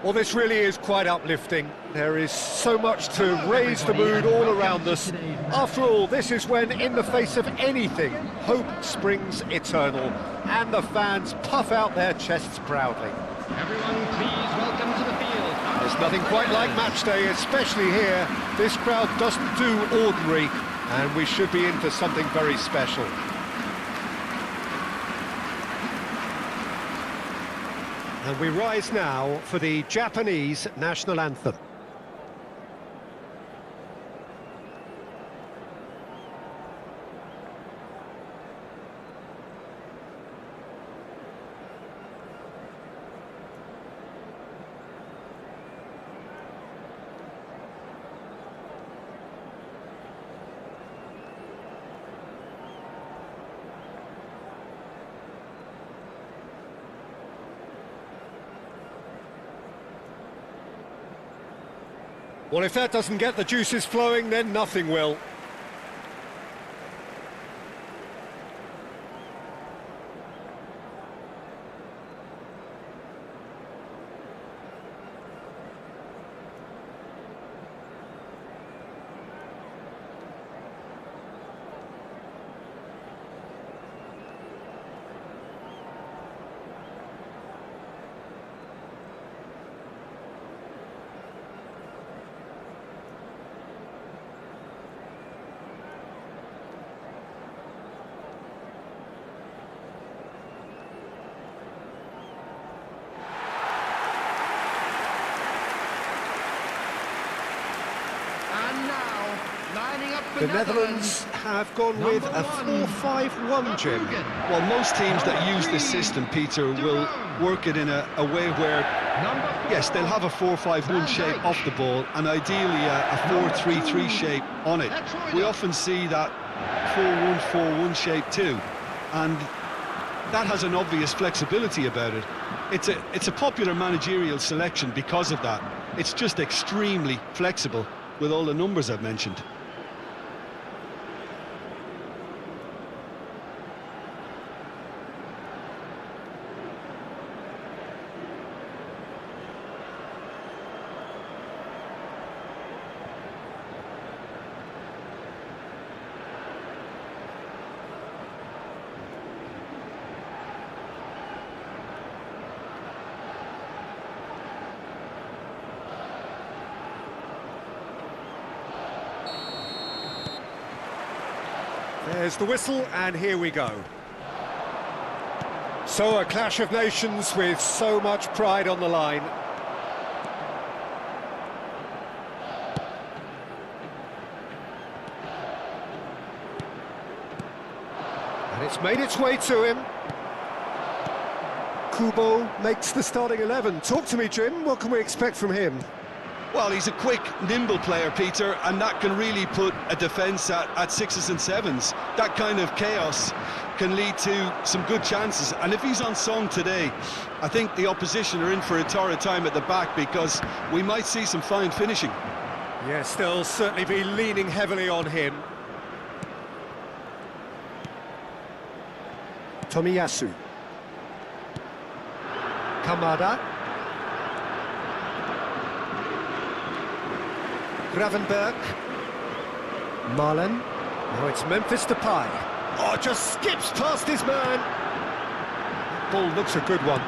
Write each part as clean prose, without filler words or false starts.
Well, this really is quite uplifting. There is so much to raise the mood all around us. After all, this is when, in the face of anything, hope springs eternal, and the fans puff out their chests proudly. Everyone, please welcome to the field. There's nothing quite like match day, especially here. This crowd doesn't do ordinary, and we should be in for something very special. And we rise now for the Japanese national anthem. Well, if that doesn't get the juices flowing, then nothing will. The Netherlands have gone with a 4-5-1, Jim. Well, most teams that use this system, Peter, will work it in a way where, yes, they'll have a 4-5-1 shape off the ball and ideally a 4-3-3 shape on it. We often see that 4-1-4-1 shape too, and that has an obvious flexibility about it. It's a popular managerial selection because of that. It's just extremely flexible with all the numbers I've mentioned. There's the whistle, and here we go. So a clash of nations with so much pride on the line. And it's made its way to him. Kubo makes the starting 11. Talk to me, Jim. What can we expect from him? Well, he's a quick, nimble player, Peter, and that can really put a defence at sixes and sevens. That kind of chaos can lead to some good chances. And if he's on song today, I think the opposition are in for a torrid time at the back because we might see some fine finishing. Yes, they'll certainly be leaning heavily on him. Tomiyasu. Kamada. Gravenberg. Marlen. Now it's Memphis Depay. Oh, just skips past his man. Ball looks a good one.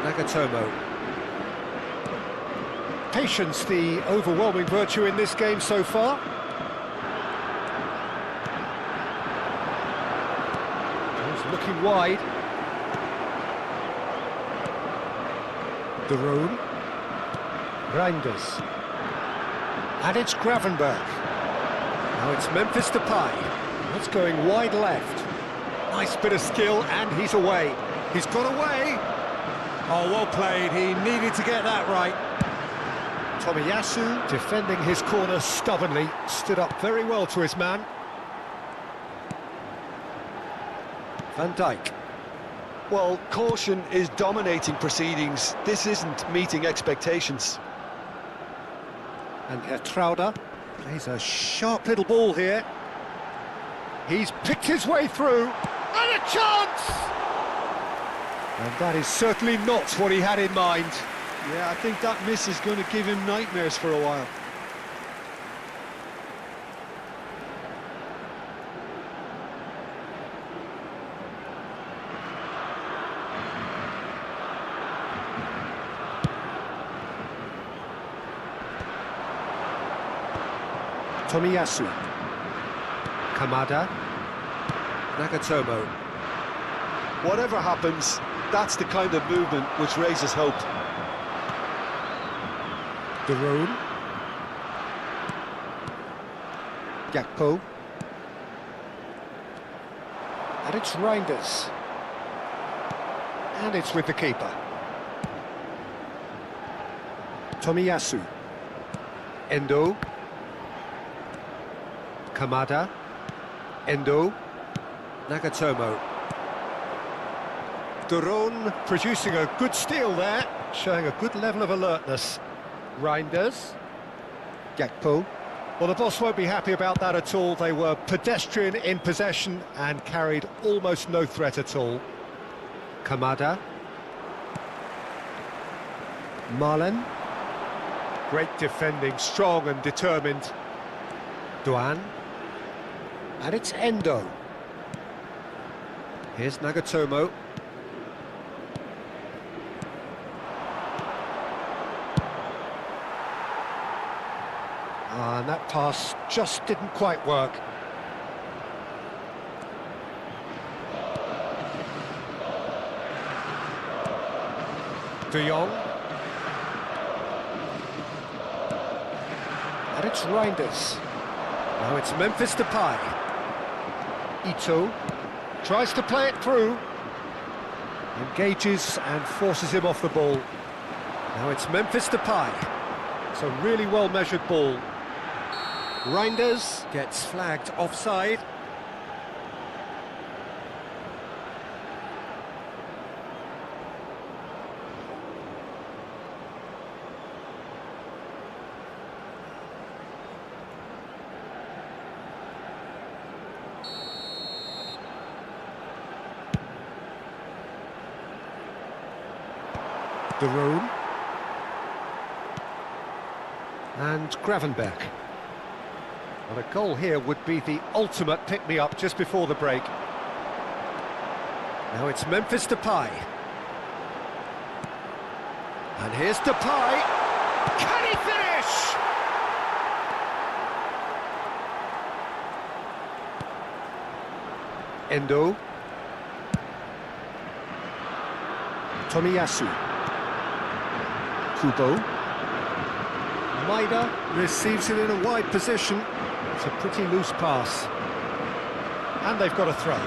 Nagatomo. Patience, the overwhelming virtue in this game so far. He's looking wide. De Roon. Reinders. And it's Gravenberg. Now it's Memphis Depay. That's going wide left. Nice bit of skill, and he's away. He's got away. Oh, well played. He needed to get that right. Tomiyasu, defending his corner stubbornly, stood up very well to his man. Van Dijk. Well, caution is dominating proceedings. This isn't meeting expectations. And Trauder plays a sharp little ball here. He's picked his way through, and a chance! And that is certainly not what he had in mind. Yeah, I think that miss is going to give him nightmares for a while. Tomiyasu. Kamada. Nagatomo. Whatever happens, that's the kind of movement which raises hope. Daroon. Gakpo. And it's Reinders. And it's with the keeper. Tomiyasu. Endo. Kamada. Endo. Nagatomo. Daroon producing a good steal there, showing a good level of alertness. Reinders. Gakpo. Well, the boss won't be happy about that at all. They were pedestrian in possession and carried almost no threat at all. Kamada. Marlen. Great defending, strong and determined. Duan. And it's Endo. Here's Nagatomo. And that pass just didn't quite work. De Jong. And it's Reinders. Now it's Memphis Depay. Ito tries to play it through. Engages and forces him off the ball. Now it's Memphis Depay. It's a really well-measured ball. Reinders gets flagged offside. Daroon. And Gravenberch. Well, a goal here would be the ultimate pick-me-up just before the break. Now it's Memphis Depay. And here's Depay. Can he finish? Endo. Tomiyasu. Kubo. Maida receives it in a wide position. It's a pretty loose pass. And they've got a throw.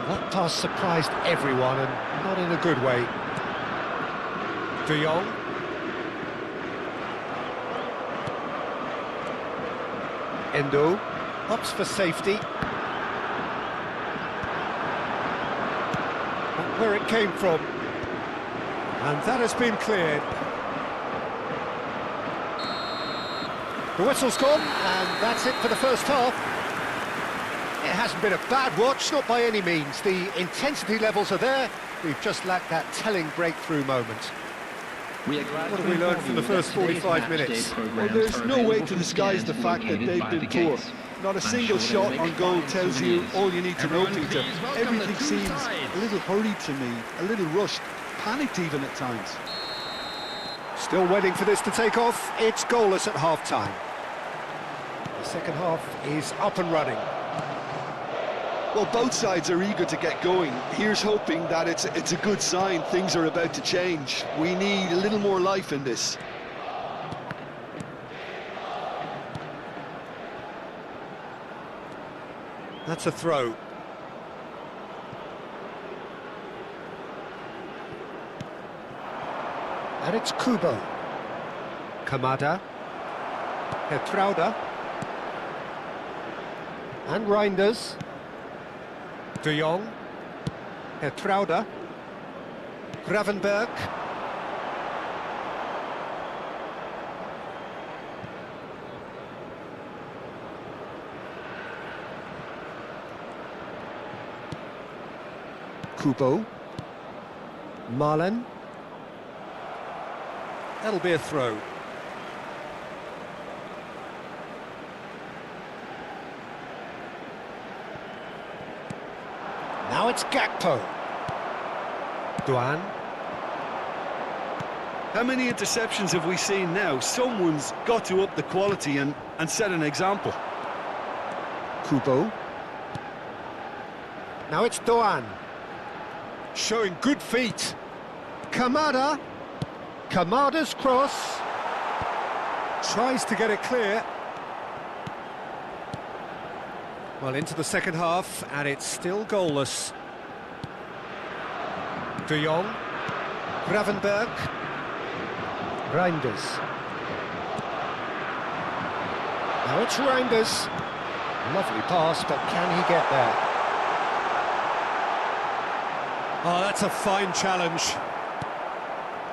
That pass surprised everyone and not in a good way. De Jong. Endo opts for safety. And where it came from. And that has been cleared. The whistle's gone, and that's it for the first half. It hasn't been a bad watch, not by any means. The intensity levels are there. We've just lacked that telling breakthrough moment. What have we learned from the first 45 minutes? Well, there's no way to disguise the fact that they've been poor. Not a single shot on goal tells you all you need to know, Peter. Everything seems a little hurried to me, a little rushed, panicked even at times. Still waiting for this to take off. It's goalless at half-time. The second half is up and running. Well, both sides are eager to get going. Here's hoping that it's a good sign. Things are about to change. We need a little more life in this. That's a throw. And it's Kubo. Kamada. Petrauda. And Reinders. De Jong. Petrauda. Gravenberch. Kubo. Marlen. That'll be a throw. Now it's Gakpo. Duan. How many interceptions have we seen now? Someone's got to up the quality and set an example. Kubo. Now it's Duan. Showing good feet. Kamada. Kamada's cross. Tries to get it clear. Well, into the second half, and it's still goalless. De Jong. Gravenberg. Reinders. Now it's Reinders. Lovely pass, but can he get there? Oh, that's a fine challenge.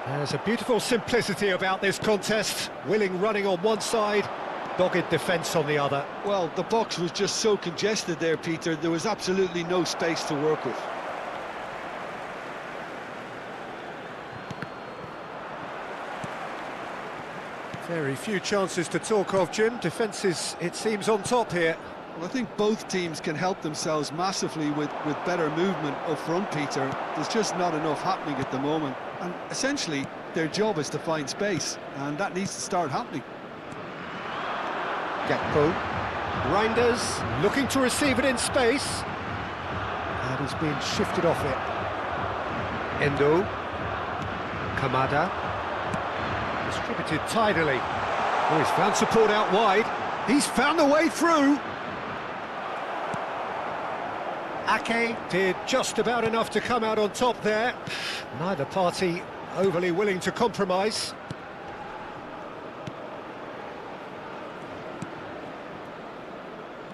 There's a beautiful simplicity about this contest. Willing running on one side, dogged defence on the other. Well, the box was just so congested there, Peter. There was absolutely no space to work with. Very few chances to talk of, Jim. Defence is, it seems, on top here. Well, I think both teams can help themselves massively with better movement up front, Peter. There's just not enough happening at the moment. And essentially, their job is to find space, and that needs to start happening. Gakpo. Reinders looking to receive it in space. And he's being shifted off it. Endo. Kamada. Distributed tidily. Oh, he's found support out wide. He's found the way through. Ake did just about enough to come out on top there. Neither party overly willing to compromise.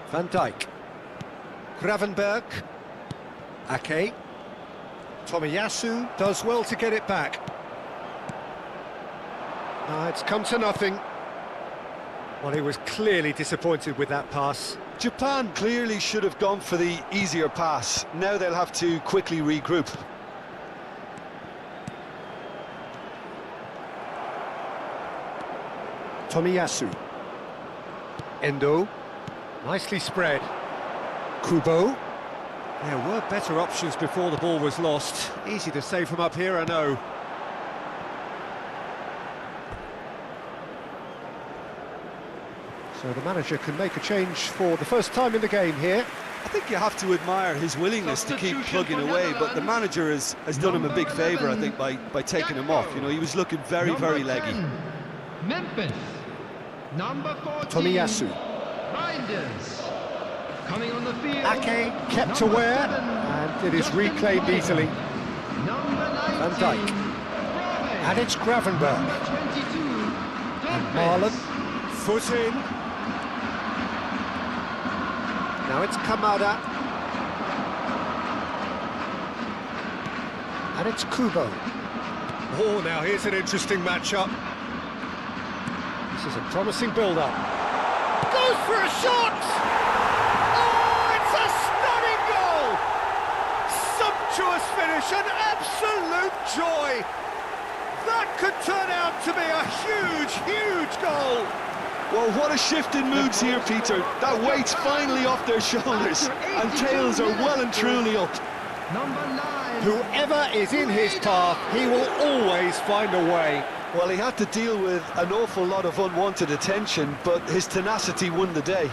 Van Dijk. Gravenberg. Ake. Tomiyasu does well to get it back. It's come to nothing. Well, he was clearly disappointed with that pass. Japan clearly should have gone for the easier pass. Now they'll have to quickly regroup. Tomiyasu. Endo. Nicely spread. Kubo. There were better options before the ball was lost. Easy to say from up here, I know. So the manager can make a change for the first time in the game here. I think you have to admire his willingness to keep plugging away, but the manager has done him a big favour, I think, by taking him off. You know, he was looking very, very leggy. Memphis. Number 14. Tomiyasu. Reinders. Coming on the field. Ake kept aware, and it is reclaimed easily. Van Dijk. And it's Gravenberg. And Marlen. Foot in. Now it's Kamada. And it's Kubo. Oh, now here's an interesting matchup. This is a promising build-up. Goes for a shot! Oh, it's a stunning goal! Sumptuous finish, an absolute joy! That could turn out to be a huge, huge goal! Well, what a shift in moods here, Peter. That weight's finally off their shoulders, and tails are well and truly up. Number 9. Whoever is in his path, he will always find a way. Well, he had to deal with an awful lot of unwanted attention, but his tenacity won the day.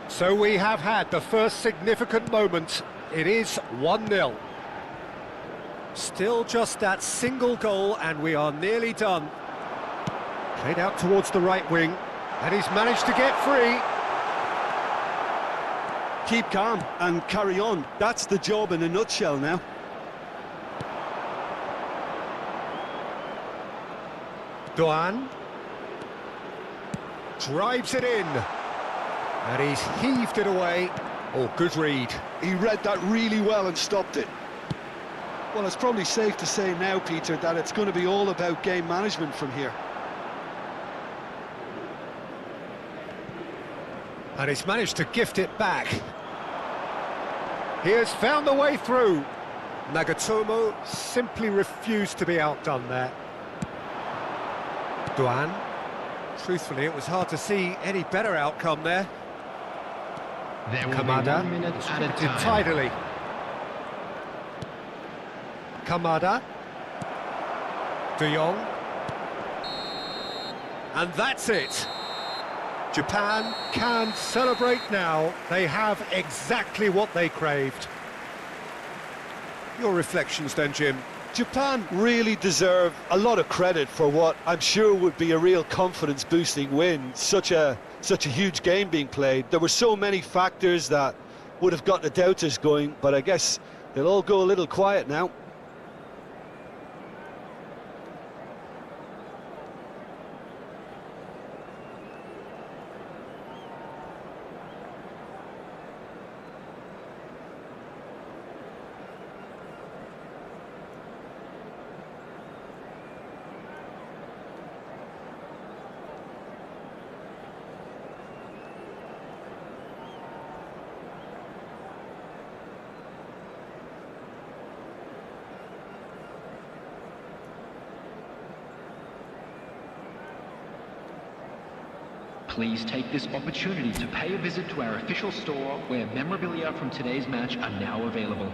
So we have had the first significant moment. It is 1-0. Still just that single goal, and we are nearly done. Played out towards the right wing, and he's managed to get free. Keep calm and carry on. That's the job in a nutshell now. Duan. Drives it in. And he's heaved it away. Oh, good read. He read that really well and stopped it. Well, it's probably safe to say now, Peter, that it's going to be all about game management from here. And he's managed to gift it back. He has found the way through. Nagatomo simply refused to be outdone there. Duan. Truthfully, it was hard to see any better outcome there. There will Kamada, be 1 minute at a distributed time. tidily. Kamada. De Jong. And that's it. Japan can celebrate now. They have exactly what they craved. Your reflections then, Jim? Japan really deserve a lot of credit for what I'm sure would be a real confidence-boosting win. Such a huge game being played. There were so many factors that would have got the doubters going, but I guess they'll all go a little quiet now. Please take this opportunity to pay a visit to our official store where memorabilia from today's match are now available.